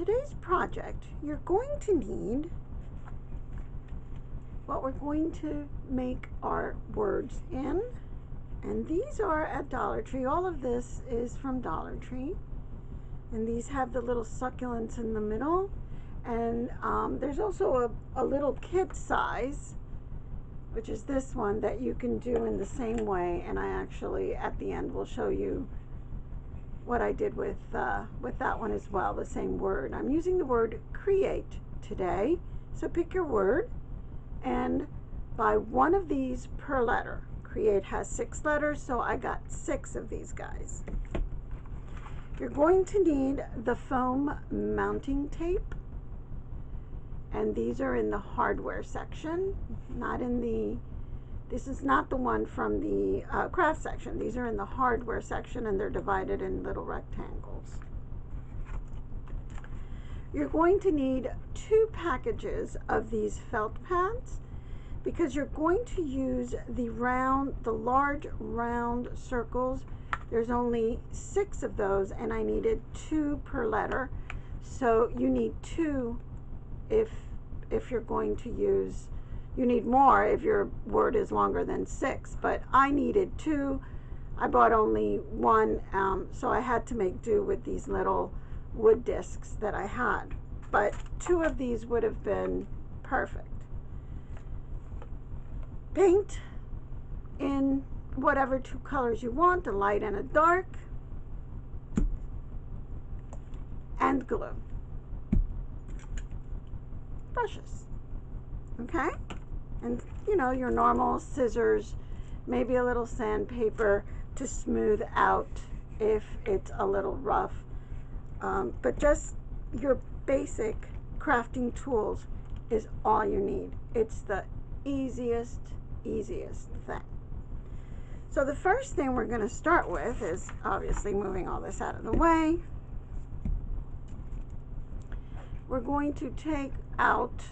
today's project, you're going to need what we're going to make our words in. And these are at Dollar Tree. All of this is from Dollar Tree. And these have the little succulents in the middle. And there's also a little kid size, which is this one, that you can do in the same way. And I actually, at the end, will show you what I did with that one as well, the same word. I'm using the word create today. So pick your word and buy one of these per letter. Create has 6 letters, so I got 6 of these guys. You're going to need the foam mounting tape, and these are in the hardware section, not in the, this is not the one from the craft section. These are in the hardware section, and they're divided in little rectangles. You're going to need 2 packages of these felt pads, because you're going to use the large round circles. There's only 6 of those, and I needed 2 per letter. So you need 2 if you're going to use, you need more if your word is longer than 6, but I needed 2. I bought only 1, so I had to make do with these little wood discs that I had. But 2 of these would have been perfect. Paint in whatever 2 colors you want, a light and a dark, and glue. Brushes, okay? And you know, your normal scissors, maybe a little sandpaper to smooth out if it's a little rough. But just your basic crafting tools is all you need. It's the easiest thing. So the first thing we're going to start with is obviously moving all this out of the way. We're going to take out,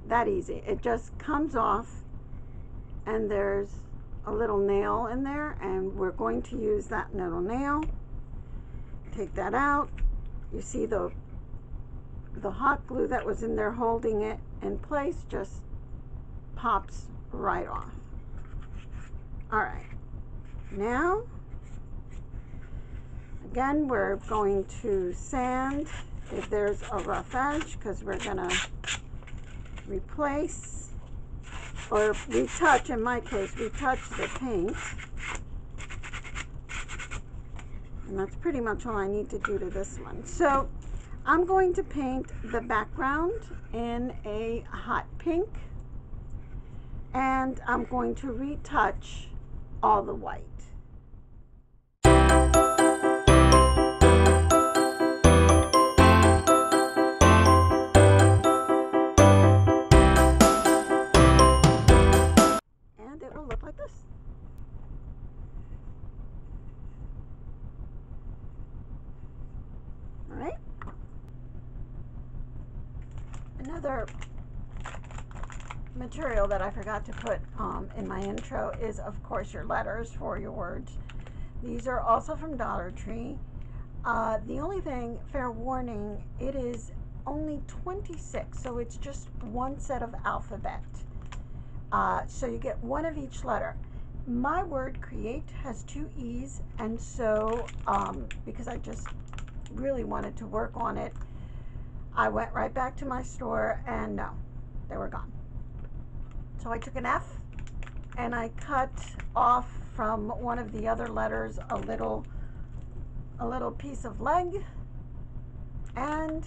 that easy, it just comes off and there's a little nail in there, and we're going to use that little nail. Take that out. You see the hot glue that was in there holding it in place just pops right off. All right, now again we're going to sand if there's a rough edge, because we're gonna replace or retouch, in my case retouch the paint, and that's pretty much all I need to do to this one. So I'm going to paint the background in a hot pink, and I'm going to retouch all the white. And it will look like this. All right. Another material that I forgot to put in my intro is, of course, your letters for your words. These are also from Dollar Tree. The only thing, fair warning, it is only 26, so it's just one set of alphabet. So you get one of each letter. My word create has 2 E's, and so because I just really wanted to work on it, I went right back to my store, and no, they were gone. So I took an F and I cut off from one of the other letters a little piece of leg, and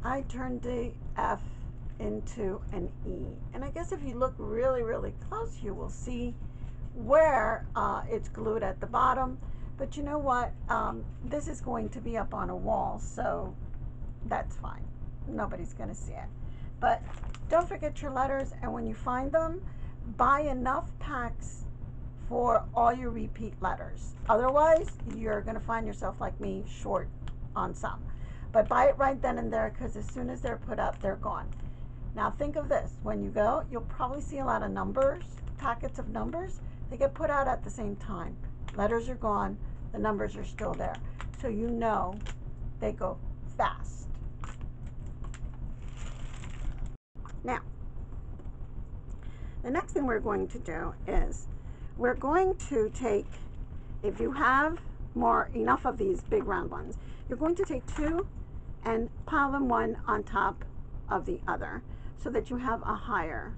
I turned the F into an E. And I guess if you look really close, you will see where it's glued at the bottom. But you know what? This is going to be up on a wall, so that's fine. Nobody's going to see it. But don't forget your letters, and when you find them, buy enough packs for all your repeat letters. Otherwise, you're going to find yourself like me, short on some. But buy it right then and there, because as soon as they're put up, they're gone. Now think of this. When you go, you'll probably see a lot of numbers, packets of numbers. They get put out at the same time. Letters are gone, the numbers are still there. So you know they go fast. Now, the next thing we're going to do is we're going to take, if you have enough of these big round ones, you're going to take two and pile them one on top of the other so that you have a higher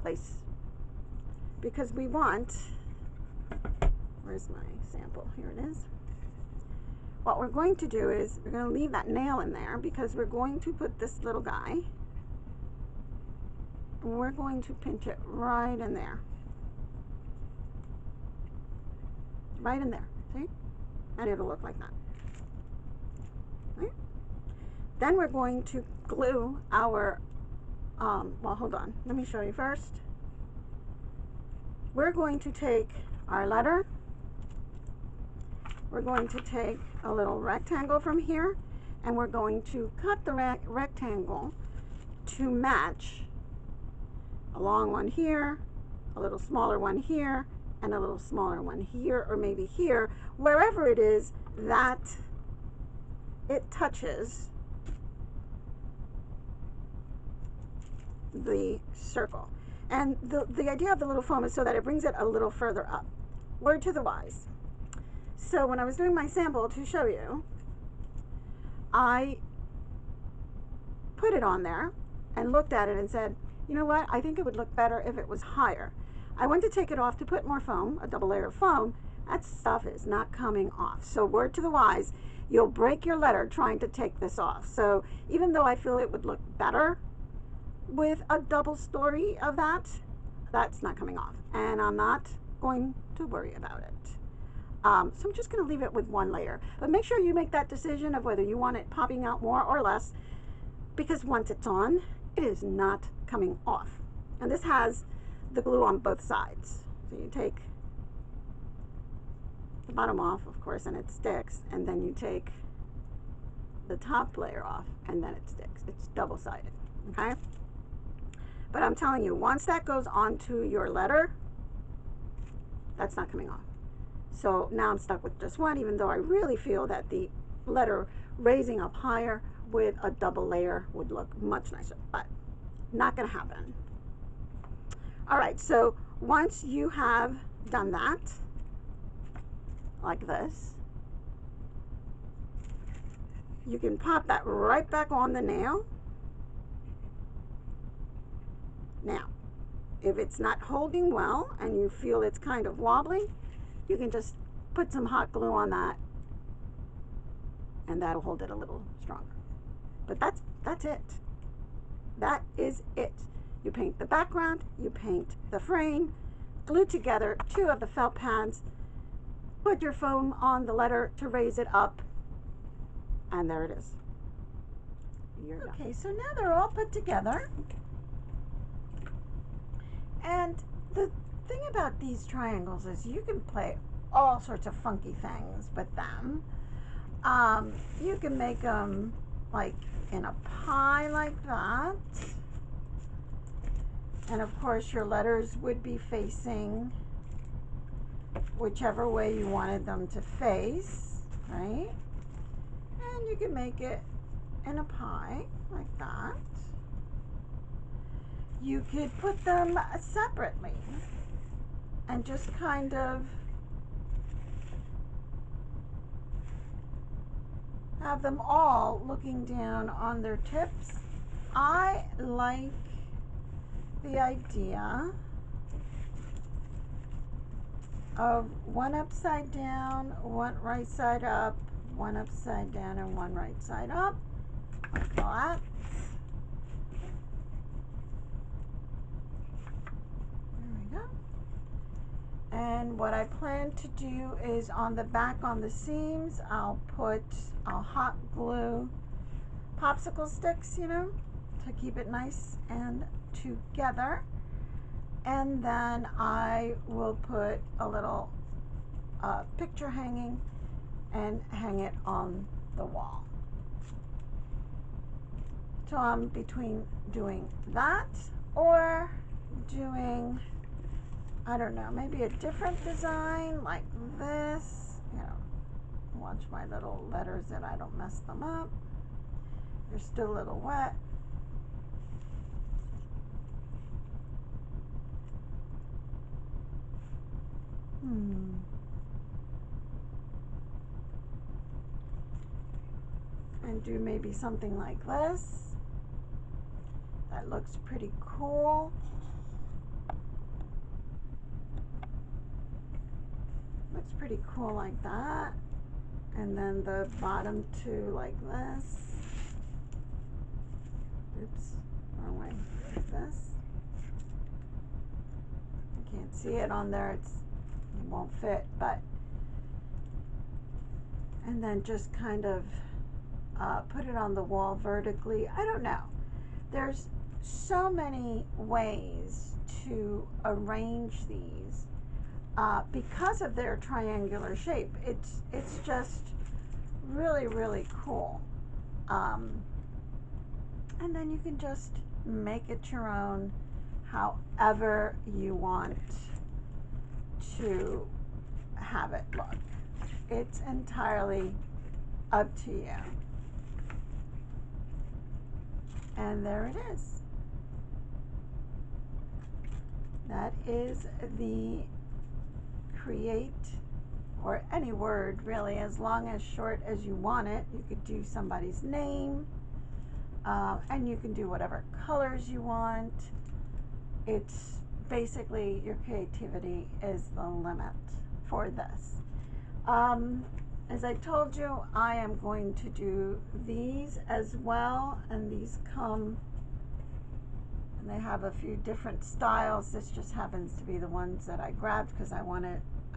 place. Because we want, where's my sample? Here it is. What we're going to do is we're going to leave that nail in there because we're going to put this little guy, and we're going to pinch it right in there. Right in there, see? And it'll look like that. Right? Then we're going to glue our, well, hold on. Let me show you first. We're going to take our letter. We're going to take a little rectangle from here, and we're going to cut the rectangle to match a long one here, a little smaller one here, and a little smaller one here, or maybe here, wherever it is that it touches the circle. And the idea of the little foam is so that it brings it a little further up. Word to the wise. So when I was doing my sample to show you, I put it on there and looked at it and said, you know what, I think it would look better if it was higher. I went to take it off to put more foam, a double layer of foam. That stuff is not coming off. So word to the wise, you'll break your letter trying to take this off. So even though I feel it would look better with a double story of that, that's not coming off. And I'm not going to worry about it. So I'm just going to leave it with one layer. But make sure you make that decision of whether you want it popping out more or less, because once it's on, it is not coming off. And this has the glue on both sides. So you take the bottom off, of course, and it sticks, and then you take the top layer off, and then it sticks. It's double-sided, okay? But I'm telling you, once that goes onto your letter, that's not coming off. So now I'm stuck with just one, even though I really feel that the letter raising up higher with a double layer would look much nicer, but not gonna happen. All right, so once you have done that, like this, you can pop that right back on the nail. Now, if it's not holding well and you feel it's kind of wobbly, you can just put some hot glue on that, and that'll hold it a little stronger. But that's it. That is it. You paint the background, you paint the frame, glue together two of the felt pads, put your foam on the letter to raise it up, and there it is. You're done. Okay, so now they're all put together. And the thing about these triangles is you can play all sorts of funky things with them. You can make them like in a pie like that. And of course your letters would be facing whichever way you wanted them to face, right? And you can make it in a pie like that. You could put them separately and just kind of have them all looking down on their tips. I like the idea of one upside down, one right side up, one upside down, and one right side up, like that. And what I plan to do is on the back on the seams, I'll hot glue popsicle sticks, you know, to keep it nice and together. And then I will put a little picture hanging and hang it on the wall. So I'm between doing that or doing, I don't know, maybe a different design like this. Watch my little letters that I don't mess them up. They're still a little wet. And do maybe something like this. That looks pretty cool. Looks pretty cool like that. And then the bottom two like this. Oops, wrong way. Like this. You can't see it on there. It won't fit, but. And then just kind of put it on the wall vertically. I don't know. There's so many ways to arrange these because of their triangular shape. It's just really, really cool. And then you can just make it your own however you want to have it look. It's entirely up to you. And there it is. That is the create, or any word really, as long as short as you want it. You could do somebody's name, and you can do whatever colors you want. It's basically your creativity is the limit for this. As I told you, I am going to do these as well, and these come, and they have a few different styles. This just happens to be the ones that I grabbed because I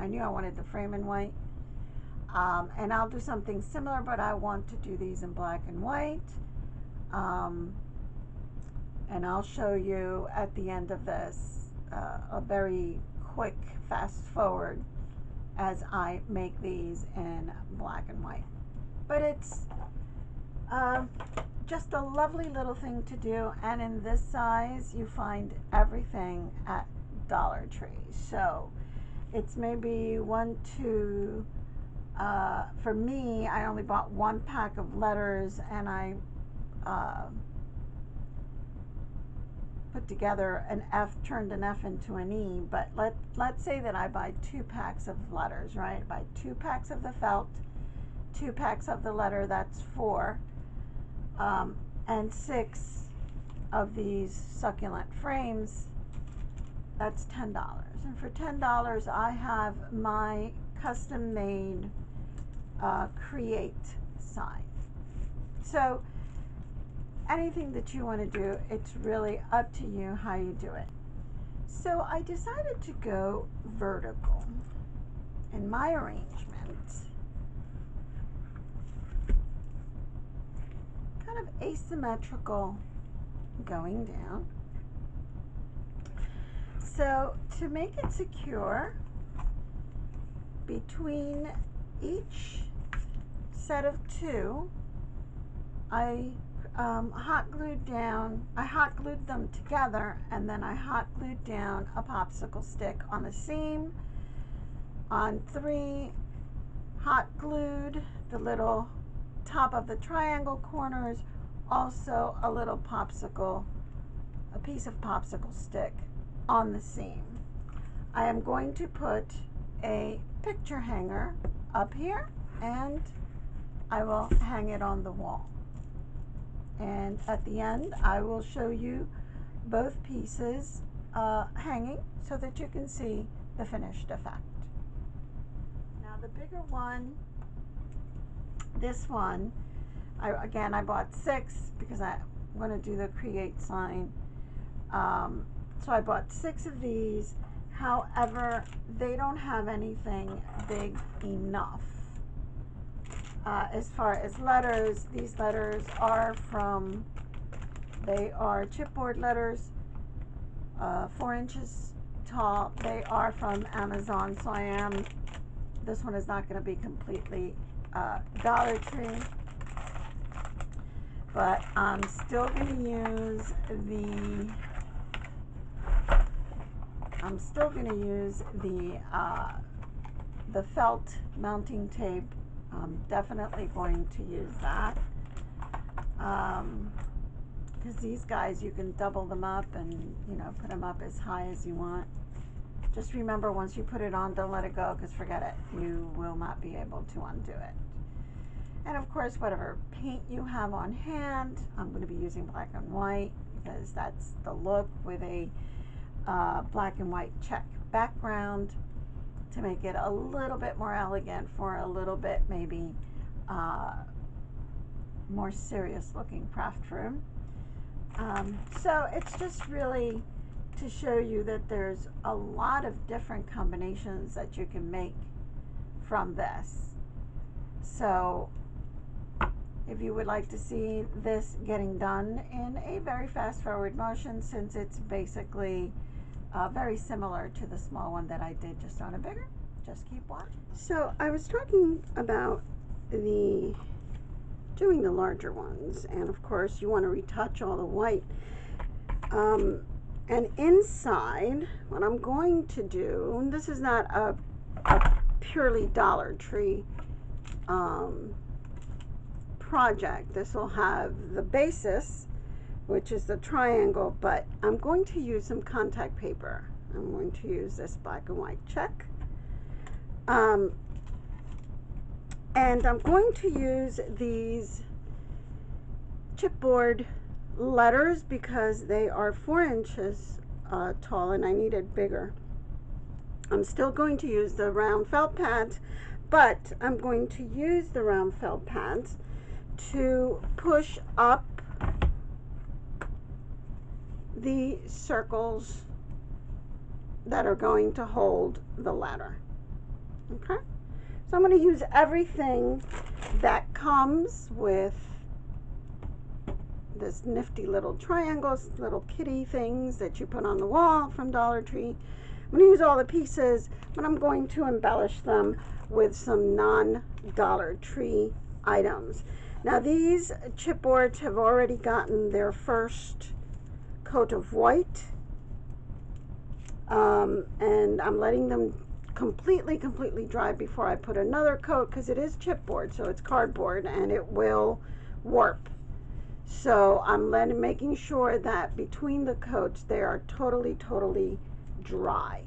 knew I wanted the frame in white. And I'll do something similar, but I want to do these in black and white. And I'll show you at the end of this a very quick fast forward as I make these in black and white. But it's just a lovely little thing to do, and in this size you find everything at Dollar Tree. So it's maybe for me, I only bought one pack of letters, and I put together an F, turned an F into an E, but let's say that I buy 2 packs of letters, right? I buy 2 packs of the felt, 2 packs of the letter, that's 4, and 6 of these succulent frames, that's $10. And for $10, I have my custom made create sign. So anything that you want to do, it's really up to you how you do it. So I decided to go vertical in my arrangement, kind of asymmetrical going down. So to make it secure, between each set of 2, I hot glued them together, and then I hot glued down a popsicle stick on the seam. On 3, hot glued the little top of the triangle corners, also a piece of popsicle stick on the seam. I am going to put a picture hanger up here, and I will hang it on the wall. And at the end, I will show you both pieces hanging so that you can see the finished effect. Now the bigger one, this one, I bought 6 because I'm going to do the create sign. So I bought 6 of these. However, they don't have anything big enough. As far as letters, these letters are they are chipboard letters, 4 inches tall. They are from Amazon, so this one is not going to be completely Dollar Tree, but I'm still going to use the felt mounting tape I'm definitely going to use that. Because these guys, you can double them up and, you know, put them up as high as you want. Just remember, once you put it on, don't let it go, because forget it. You will not be able to undo it. And of course, whatever paint you have on hand, I'm going to be using black and white because that's the look, with a black and white check background to make it a little bit more elegant for a little bit maybe more serious looking craft room. So it's just really to show you that there's a lot of different combinations that you can make from this. So if you would like to see this getting done in a very fast forward motion, since it's basically very similar to the small one that I did, just on a bigger, just keep watching. So I was talking about doing the larger ones, and of course you want to retouch all the white. And inside, what I'm going to do, and this is not a purely Dollar Tree project. This will have the basis, which is the triangle, but I'm going to use some contact paper. I'm going to use this black and white check. And I'm going to use these chipboard letters because they are 4 inches tall and I needed bigger. I'm still going to use the round felt pads, but I'm going to use the round felt pads to push up the circles that are going to hold the letter. Okay, so I'm going to use everything that comes with this nifty little triangles, little kitty things that you put on the wall from Dollar Tree. I'm going to use all the pieces, but I'm going to embellish them with some non-Dollar Tree items. Now these chipboards have already gotten their first coat of white, and I'm letting them completely dry before I put another coat, because it is chipboard, so it's cardboard and it will warp. So I'm making sure that between the coats they are totally dry.